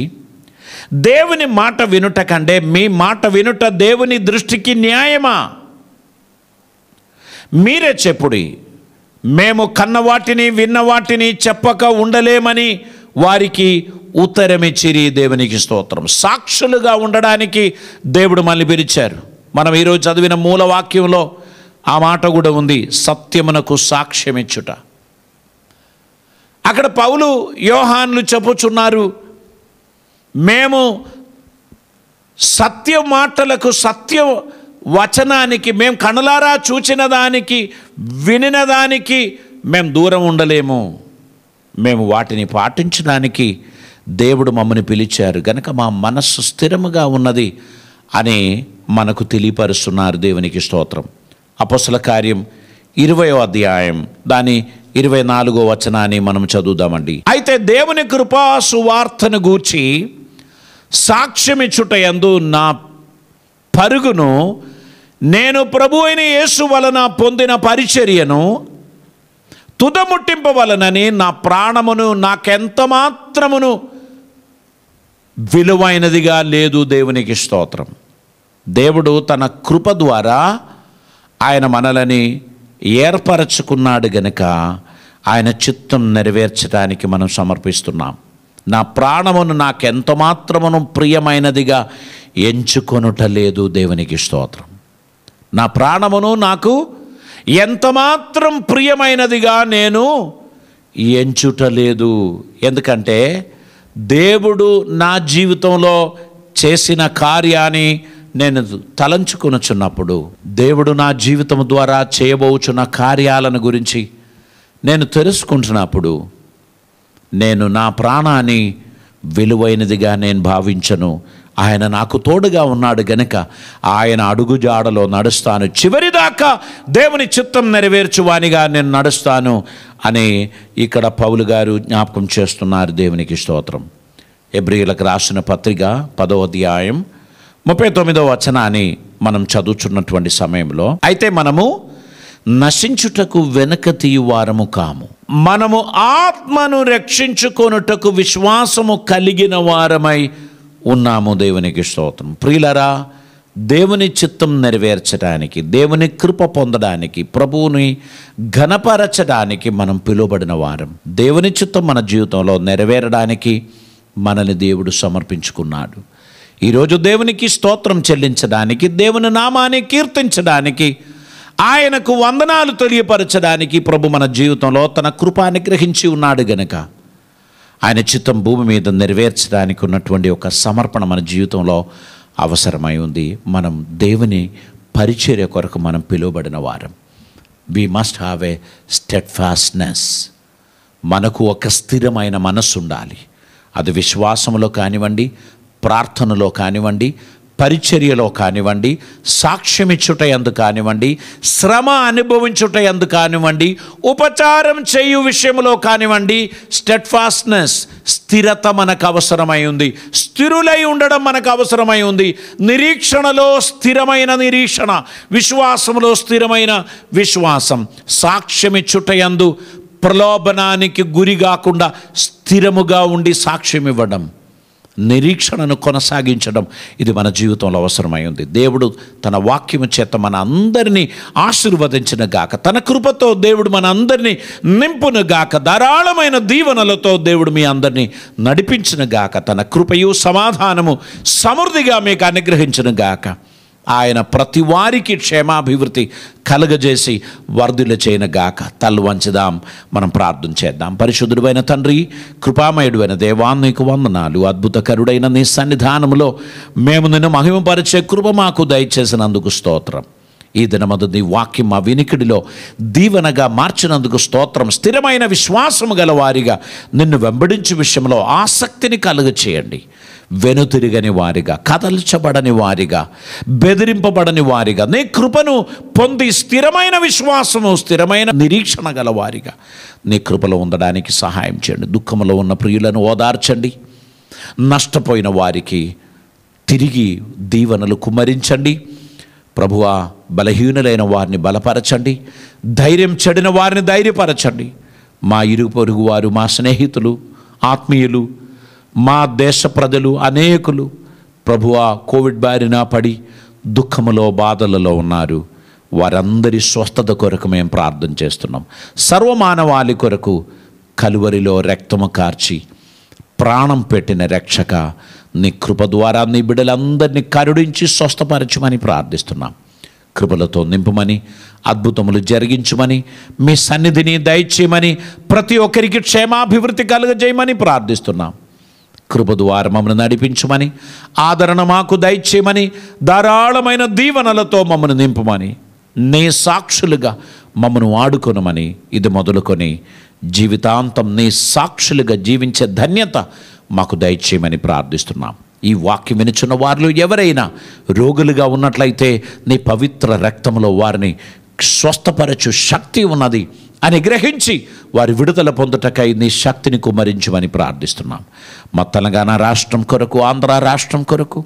దేవుని మాట వినుట కంటే మీ మాట వినుట దేవుని దృష్టికి న్యాయమా? మీరే చెప్పుడి. మేము కన్న వాటిని విన్న వాటిని చెప్పక ఉండలేమని వారికి ఉత్తరమిచ్చిరి. దేవునికి స్తోత్రం. సాక్షులుగా ఉండడానికి దేవుడు మనల్ని పిలిచారు. మనం ఈరోజు చదివిన మూల వాక్యంలో ఆ మాట కూడా ఉంది, సత్యమునకు సాక్ష్యమిచ్చుట. అక్కడ పౌలు యోహానులు చెప్పుచున్నారు, మేము సత్య మాటలకు, సత్య వచనానికి, మేము కనులారా చూచిన దానికి, వినిన దానికి మేము దూరం ఉండలేము. మేము వాటిని పాటించడానికి దేవుడు మమ్మల్ని పిలిచారు గనుక మా మనస్సు స్థిరముగా ఉన్నది అని మనకు తెలియపరుస్తున్నారు. దేవునికి స్తోత్రం. అపొస్తల కార్యం 20వ అధ్యాయం దాని 24వ వచనాన్ని మనం చదువుదామండి. అయితే దేవుని కృపా సువార్తను గూర్చి సాక్ష్యమిచ్చుటయందు నా పరుగును, నేను ప్రభు అయిన యేసు వలన పొందిన పరిచర్యను తుదముట్టింపవలనని నా ప్రాణమును నాకెంత మాత్రమును విలువైనదిగా లేదు. దేవునికి స్తోత్రం. దేవుడు తన కృప ద్వారా ఆయన మనలని ఏర్పరచుకున్నాడు గనుక ఆయన చిత్తం నెరవేర్చడానికి మనం సమర్పిస్తున్నాం. నా ప్రాణమును నాకెంత మాత్రమును ప్రియమైనదిగా ఎంచుకొనుట లేదు. దేవునికి స్తోత్రం. నా ప్రాణమును నాకు ఎంత మాత్రం ప్రియమైనదిగా నేను ఎంచుటలేదు. ఎందుకంటే దేవుడు నా జీవితంలో చేసిన కార్యాన్ని నేను తలంచుకొనుచున్నప్పుడు, దేవుడు నా జీవితం ద్వారా చేయబోచున్న కార్యాలను గురించి నేను తెలుసుకుంటున్నప్పుడు, నేను నా ప్రాణాన్ని విలువైనదిగా నేను భావించను. ఆయన నాకు తోడుగా ఉన్నాడు గనుక ఆయన అడుగుజాడలో నడుస్తాను, చివరిదాకా దేవుని చిత్తం నెరవేర్చువానిగా నేను నడుస్తాను అని ఇక్కడ పౌలు గారు జ్ఞాపకం చేస్తున్నారు. దేవునికి స్తోత్రం. హెబ్రీయులకు రాసిన పత్రిక 10వ అధ్యాయం 39వ వచనాన్ని మనం చదువుచున్నటువంటి సమయంలో, అయితే మనము నశించుటకు వెనక తీయువారము కాము, మనము ఆత్మను రక్షించుకొనుటకు విశ్వాసము కలిగిన వారమై ఉన్నాము. దేవునికి స్తోత్రం. ప్రియులరా, దేవుని చిత్తం నెరవేర్చడానికి, దేవుని కృప పొందడానికి, ప్రభువుని ఘనపరచడానికి మనం పిలువబడిన వారం. దేవుని చిత్తం మన జీవితంలో నెరవేరడానికి మనల్ని దేవుడు సమర్పించుకున్నాడు. ఈరోజు దేవునికి స్తోత్రం చెల్లించడానికి, దేవుని నామాన్ని కీర్తించడానికి, ఆయనకు వందనాలు తెలియపరచడానికి ప్రభు మన జీవితంలో తన కృపాన్ని గ్రహించి ఉన్నాడు గనుక ఆయన చిత్తం భూమి మీద నెరవేర్చడానికి ఉన్నటువంటి ఒక సమర్పణ మన జీవితంలో అవసరమై ఉంది. మనం దేవుని పరిచర్య కొరకు మనం పిలువబడిన వారం. We must have a steadfastness. మనకు ఒక స్థిరమైన మనస్సు ఉండాలి. అది విశ్వాసంలో కానివ్వండి, ప్రార్థనలో కానివ్వండి, పరిచర్యలో కానివ్వండి, సాక్ష్యమిచ్చుట యందు కానివ్వండి, శ్రమ అనుభవించుట యందు కానివ్వండి, ఉపచారం చేయు విషయంలో కానివ్వండి, స్టెడ్ఫాస్ట్నెస్, స్థిరత మనకు అవసరమై ఉంది. స్థిరులై ఉండడం మనకు అవసరమై ఉంది. నిరీక్షణలో స్థిరమైన నిరీక్షణ, విశ్వాసంలో స్థిరమైన విశ్వాసం, సాక్ష్యమిచ్చుట యందు ప్రలోభనానికి గురి కాకుండా స్థిరముగా ఉండి సాక్ష్యం ఇవ్వడం, నిరీక్షణను కొనసాగించడం ఇది మన జీవితంలో అవసరమై ఉంది. దేవుడు తన వాక్యము చేత మన అందరినీ ఆశీర్వదించిన గాక, తన కృపతో దేవుడు మన అందరినీ నింపును గాక, ధారాళమైన దీవెనలతో దేవుడు మీ అందరినీ నడిపించిన గాక, తన కృపయు సమాధానము సమృద్ధిగా మీకు అనుగ్రహించిన గాక, ఆయన ప్రతి వారికి క్షేమాభివృద్ధి కలుగజేసి వర్ధిల్ల చేయను గాక. తల్లు వంచుదాం, మనం ప్రార్థన చేద్దాం. పరిశుద్ధుడైన తండ్రి, కృపామయుడైన దేవా, నీకు వందనాలు. అద్భుతకరుడైన నీ సన్నిధానములో మేము నిన్ను మహిమపరిచే కృప మాకు దయచేసినందుకు స్తోత్రం. ఈ దినమందు నీ వాక్యం మా వినికిడిలో దీవెనగా మార్చినందుకు స్తోత్రం. స్థిరమైన విశ్వాసము గల వారిగా నిన్ను వెంబడించే విషయంలో ఆసక్తిని కలుగచేయండి. వెనుతిరగని వారిగా, కదల్చబడని వారిగా, బెదిరింపబడని వారిగా, నీ కృపను పొంది స్థిరమైన విశ్వాసము, స్థిరమైన నిరీక్షణ గల వారిగా నీ కృపలో ఉండడానికి సహాయం చేయండి. దుఃఖంలో ఉన్న ప్రియులను ఓదార్చండి. నష్టపోయిన వారికి తిరిగి దీవెనలు కుమ్మరించండి. ప్రభువా, బలహీనులైన వారిని బలపరచండి. ధైర్యం చెడిన వారిని ధైర్యపరచండి. మా ఇరుగు పొరుగు వారు, మా స్నేహితులు, ఆత్మీయులు, మా దేశ ప్రజలు అనేకులు ప్రభువా కోవిడ్ బారిన పడి దుఃఖములో, బాధలలో ఉన్నారు. వారందరి స్వస్థత కొరకు మేము ప్రార్థన చేస్తున్నాం. సర్వమానవాళి కొరకు కలువరిలో రక్తము కార్చి ప్రాణం పెట్టిన రక్షక, నీ కృప ద్వారా నీ బిడ్డలందరినీ కరుణించి స్వస్థపరచమని ప్రార్థిస్తున్నాం. కృపలతో నింపుమని, అద్భుతములు జరిగించమని, మీ సన్నిధిని దయచేయమని, ప్రతి ఒక్కరికి క్షేమాభివృద్ధి కలుగజేయమని ప్రార్థిస్తున్నాం. కృప ద్వారా మమ్మల్ని నడిపించమని, ఆదరణ మాకు దయచేయమని, ధారాళమైన దీవెనలతో మమ్మల్ని నింపుమని, నీ సాక్షులుగా మమ్మను వాడుకొనమని, ఇది మొదలుకొని జీవితాంతం నీ సాక్షులుగా జీవించే ధన్యత మాకు దయచేయమని ప్రార్థిస్తున్నాం. ఈ వాక్యం వినుచున్న వారిలో ఎవరైనా రోగులుగా ఉన్నట్లయితే నీ పవిత్ర రక్తంలో వారిని స్వస్థపరచు శక్తి ఉన్నది అని గ్రహించి వారి విడుదల పొందుటకై నీ శక్తిని కుమ్మరించమని ప్రార్థిస్తున్నాం. మా తెలంగాణ రాష్ట్రం కొరకు, ఆంధ్ర రాష్ట్రం కొరకు,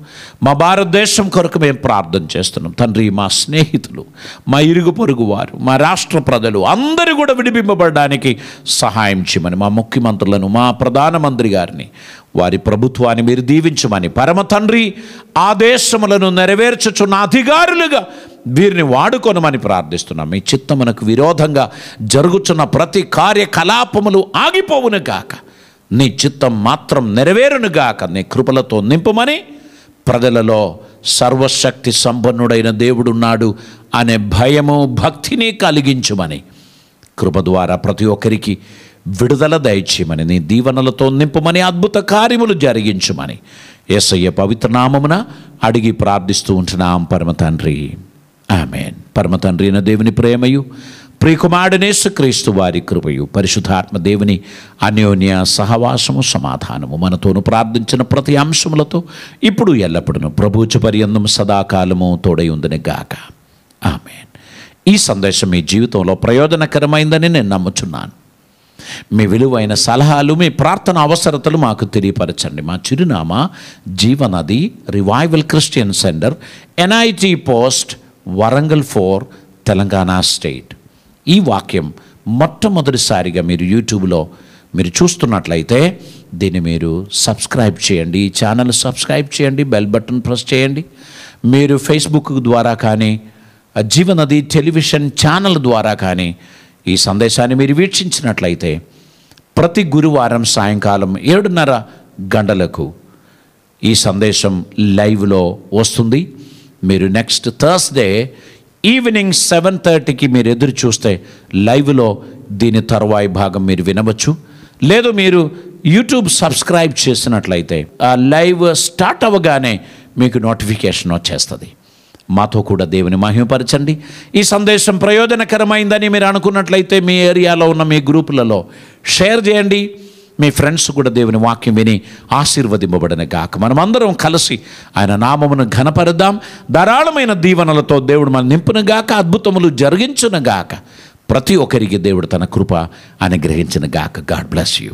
మా భారతదేశం కొరకు మేము ప్రార్థన చేస్తున్నాం. తండ్రి, మా స్నేహితులు, మా ఇరుగు పొరుగు వారు, మా రాష్ట్ర ప్రజలు అందరూ కూడా విడిపింపబడడానికి సహాయం చేయమని, మా ముఖ్యమంత్రులను, మా ప్రధానమంత్రి గారిని, వారి ప్రభుత్వాన్ని మీరు దీవించమని, పరమ తండ్రి ఆదేశములను నెరవేర్చుచున్న అధికారులుగా వీరిని వాడుకొనమని ప్రార్థిస్తున్నాం. మీ చిత్తమునకు విరోధంగా జరుగుతున్న ప్రతి కార్యకలాపములు ఆగిపోవును గాక, నీ చిత్తం మాత్రం నెరవేరును గాక. నీ కృపలతో నింపుమని, ప్రజలలో సర్వశక్తి సంపన్నుడైన దేవుడున్నాడు అనే భయము, భక్తిని కలిగించుమని, కృప ద్వారా ప్రతి ఒక్కరికి విడుదల దయచేయమని, నీ దీవెనలతో నింపుమని, అద్భుత కార్యములు జరిగించుమని యేసయ్య పవిత్ర నామమున అడిగి ప్రార్థిస్తూ ఉంటున్నాం పరమ తండ్రి. ఆమేన్. పరమ తండ్రి అయిన దేవుని ప్రేమయు, ప్రియకుమారుడైన యేసుక్రీస్తు వారి కృపయు, పరిశుద్ధాత్మ దేవుని అన్యోన్య సహవాసము, సమాధానము మనతోను ప్రార్థించిన ప్రతి అంశములతో ఇప్పుడు ఎల్లప్పుడూ ప్రభువు పర్యంతం సదాకాలము తోడై ఉందని గాక. ఆమేన్. ఈ సందేశం మీ జీవితంలో ప్రయోజనకరమైందని నేను నమ్ముచున్నాను. మీ విలువైన సలహాలు, మీ ప్రార్థన అవసరతలు మాకు తెలియపరచండి. మా చిరునామా Jeevanadi revival Christian center, NIT post, Warangal 4, Telangana state. ఈ వాక్యం మొట్టమొదటిసారిగా మీరు యూట్యూబ్లో మీరు చూస్తున్నట్లయితే దీన్ని మీరు సబ్స్క్రైబ్ చేయండి, ఈ ఛానల్ సబ్స్క్రైబ్ చేయండి, బెల్ బటన్ ప్రెస్ చేయండి. మీరు ఫేస్బుక్ ద్వారా కానీ, జీవనది టెలివిజన్ ఛానల్ ద్వారా కానీ ఈ సందేశాన్ని మీరు వీక్షించినట్లయితే ప్రతి గురువారం సాయంకాలం 7:30 గంటలకు ఈ సందేశం లైవ్లో వస్తుంది. మీరు నెక్స్ట్ థర్స్డే ఈవినింగ్ 7:30కి మీరు ఎదురు చూస్తే లైవ్లో దీని తరువాయి భాగం మీరు వినవచ్చు. లేదు మీరు యూట్యూబ్ సబ్స్క్రైబ్ చేసినట్లయితే ఆ లైవ్ స్టార్ట్ అవ్వగానే మీకు నోటిఫికేషన్ వచ్చేస్తుంది. మాతో కూడా దేవుని మహిమపరచండి. ఈ సందేశం ప్రయోజనకరమైందని మీరు అనుకున్నట్లయితే మీ ఏరియాలో ఉన్న మీ గ్రూపులలో షేర్ చేయండి. మీ ఫ్రెండ్స్ కూడా దేవుని వాక్యం విని ఆశీర్వదింపబడిన గాక. మనమందరం కలిసి ఆయన నామమును ఘనపరుద్దాం. ధారాళమైన దీవెనలతో దేవుడు మన నింపును గాక, అద్భుతములు జరిగించును గాక. ప్రతి ఒక్కరికి దేవుడు తన కృప అనుగ్రహించును గాక. God bless you.